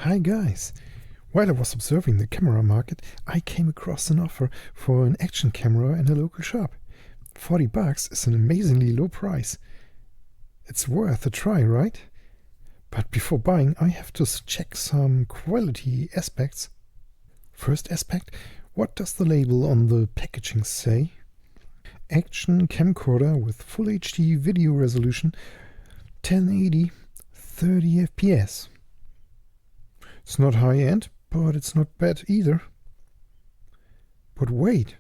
Hi guys! While I was observing the camera market, I came across an offer for an action camera in a local shop. $40 is an amazingly low price. It's worth a try, right? But before buying, I have to check some quality aspects. First aspect, what does the label on the packaging say? Action camcorder with Full HD video resolution, 1080, 30 FPS. It's not high-end, but it's not bad either. But wait,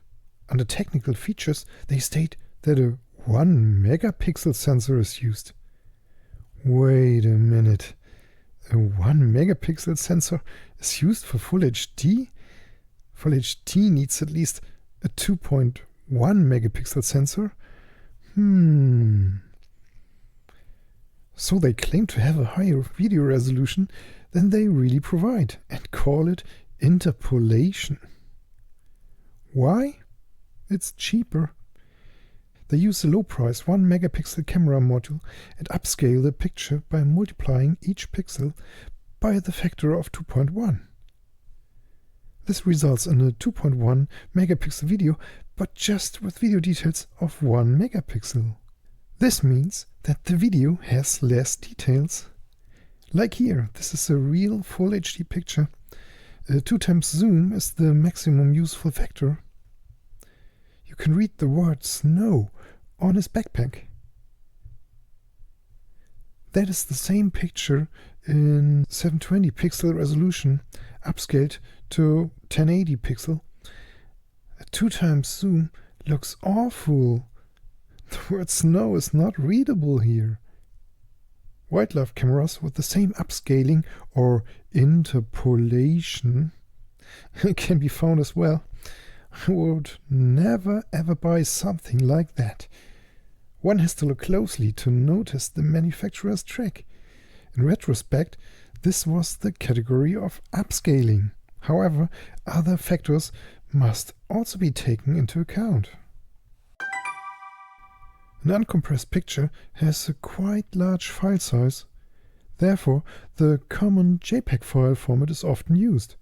under technical features they state that a 1 megapixel sensor is used. Wait a minute, a 1 megapixel sensor is used for Full HD? Full HD needs at least a 2.1 megapixel sensor? So they claim to have a higher video resolution than they really provide and call it interpolation. Why? It's cheaper. They use a low-price 1 megapixel camera module and upscale the picture by multiplying each pixel by the factor of 2.1. This results in a 2.1 megapixel video, but just with video details of 1 megapixel. This means that the video has less details. Like here, this is a real Full HD picture. A 2x zoom is the maximum useful factor. You can read the word snow on his backpack. That is the same picture in 720 pixel resolution, upscaled to 1080 pixel. A 2x zoom looks awful. The word snow is not readable here. Wildlife cameras with the same upscaling or interpolation can be found as well. I would never ever buy something like that. One has to look closely to notice the manufacturer's trick. In retrospect, this was the category of upscaling. However, other factors must also be taken into account. An uncompressed picture has a quite large file size. Therefore, the common JPEG file format is often used,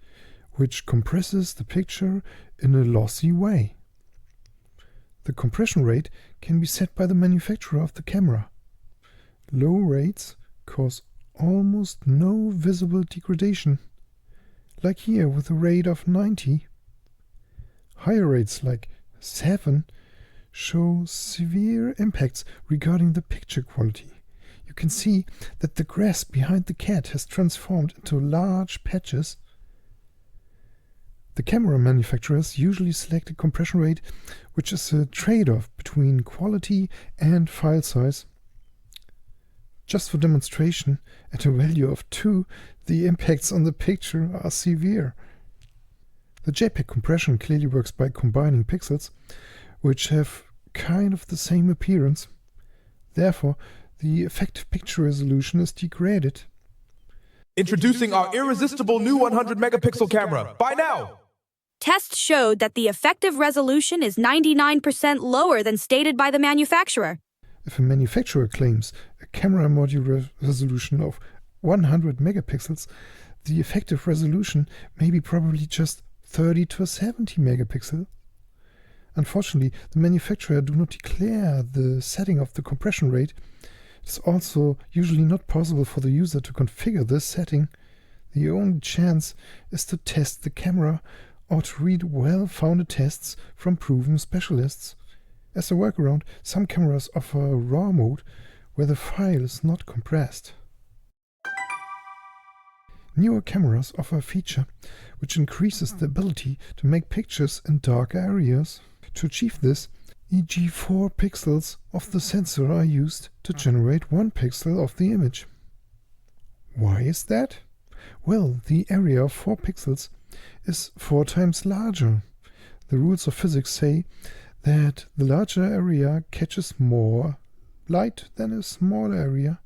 which compresses the picture in a lossy way. The compression rate can be set by the manufacturer of the camera. Low rates cause almost no visible degradation, like here with a rate of 90. Higher rates like 7 show severe impacts regarding the picture quality. You can see that the grass behind the cat has transformed into large patches. The camera manufacturers usually select a compression rate which is a trade-off between quality and file size. Just for demonstration, at a value of 2, the impacts on the picture are severe. The JPEG compression clearly works by combining pixels which have kind of the same appearance. Therefore, the effective picture resolution is degraded. Introducing our irresistible new 100 megapixel camera. Buy now! Tests showed that the effective resolution is 99% lower than stated by the manufacturer. If a manufacturer claims a camera module resolution of 100 megapixels, the effective resolution may be probably just 30 to 70 megapixels. Unfortunately, the manufacturer do not declare the setting of the compression rate. It is also usually not possible for the user to configure this setting. The only chance is to test the camera or to read well-founded tests from proven specialists. As a workaround, some cameras offer a RAW mode where the file is not compressed. Newer cameras offer a feature which increases the ability to make pictures in dark areas. To achieve this, e.g. 4 pixels of the sensor are used to generate 1 pixel of the image. Why is that? Well, the area of 4 pixels is 4 times larger. The rules of physics say that the larger area catches more light than a smaller area.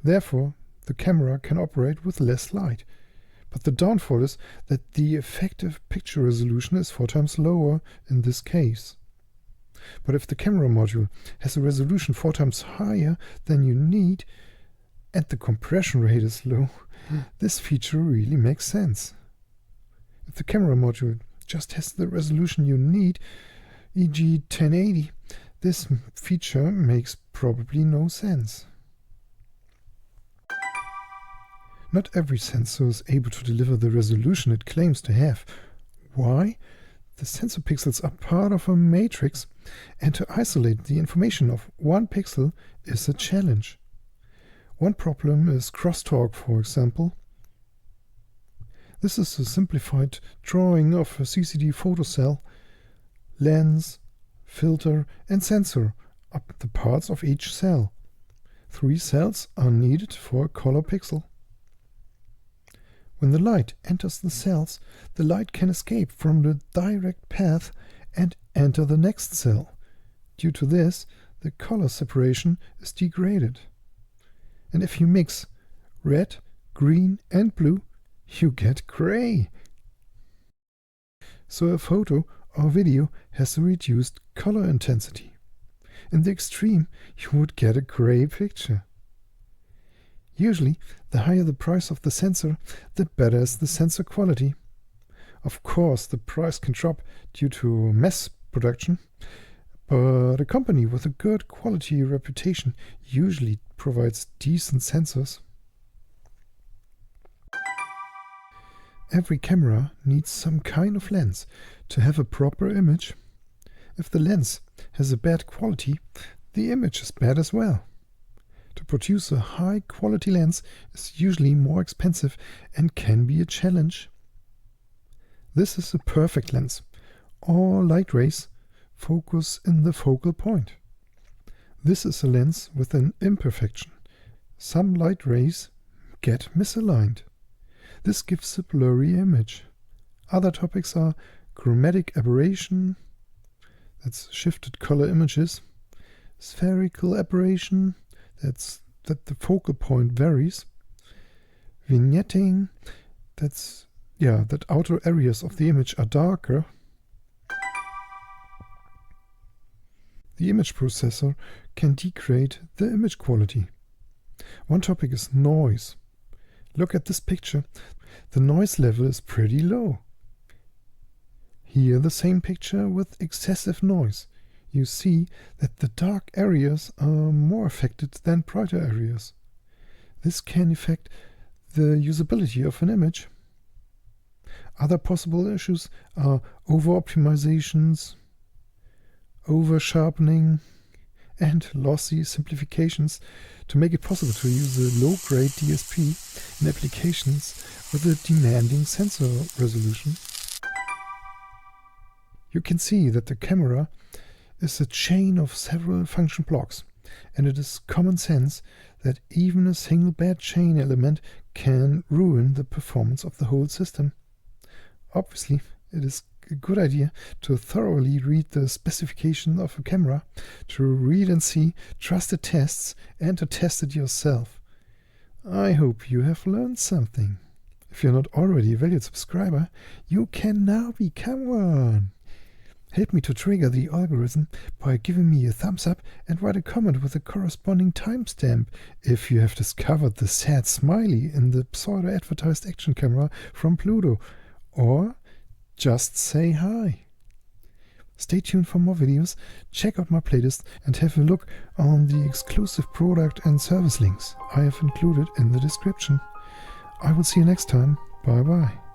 Therefore, the camera can operate with less light. But the downfall is that the effective picture resolution is 4 times lower in this case. But if the camera module has a resolution 4 times higher than you need, and the compression rate is low, This feature really makes sense. If the camera module just has the resolution you need, e.g. 1080, this feature makes probably no sense. Not every sensor is able to deliver the resolution it claims to have. Why? The sensor pixels are part of a matrix, and to isolate the information of one pixel is a challenge. One problem is crosstalk, for example. This is a simplified drawing of a CCD photocell. Lens, filter and sensor are the parts of each cell. 3 cells are needed for a color pixel. When the light enters the cells, the light can escape from the direct path and enter the next cell. Due to this, the color separation is degraded. And if you mix red, green and blue, you get gray. So a photo or video has a reduced color intensity. In the extreme, you would get a gray picture. Usually, the higher the price of the sensor, the better is the sensor quality. Of course, the price can drop due to mass production, but a company with a good quality reputation usually provides decent sensors. Every camera needs some kind of lens to have a proper image. If the lens has a bad quality, the image is bad as well. To produce a high quality lens is usually more expensive and can be a challenge. This is a perfect lens. All light rays focus in the focal point. This is a lens with an imperfection. Some light rays get misaligned. This gives a blurry image. Other topics are chromatic aberration, that's shifted color images, spherical aberration, that's that the focal point varies, vignetting, that outer areas of the image are darker. The image processor can degrade the image quality. One topic is noise. Look at this picture. The noise level is pretty low. Here the same picture with excessive noise. You see that the dark areas are more affected than brighter areas. This can affect the usability of an image. Other possible issues are over-optimizations, over-sharpening, and lossy simplifications to make it possible to use a low-grade DSP in applications with a demanding sensor resolution. You can see that the camera is a chain of several function blocks, and it is common sense that even a single bad chain element can ruin the performance of the whole system. Obviously, it is a good idea to thoroughly read the specification of a camera, to read and see trusted tests, and to test it yourself. I hope you have learned something. If you're not already a valued subscriber, you can now become one. Help me to trigger the algorithm by giving me a thumbs up and write a comment with a corresponding timestamp if you have discovered the sad smiley in the pseudo-advertised action camera from Pluto, or just say hi. Stay tuned for more videos, check out my playlist and have a look on the exclusive product and service links I have included in the description. I will see you next time. Bye bye.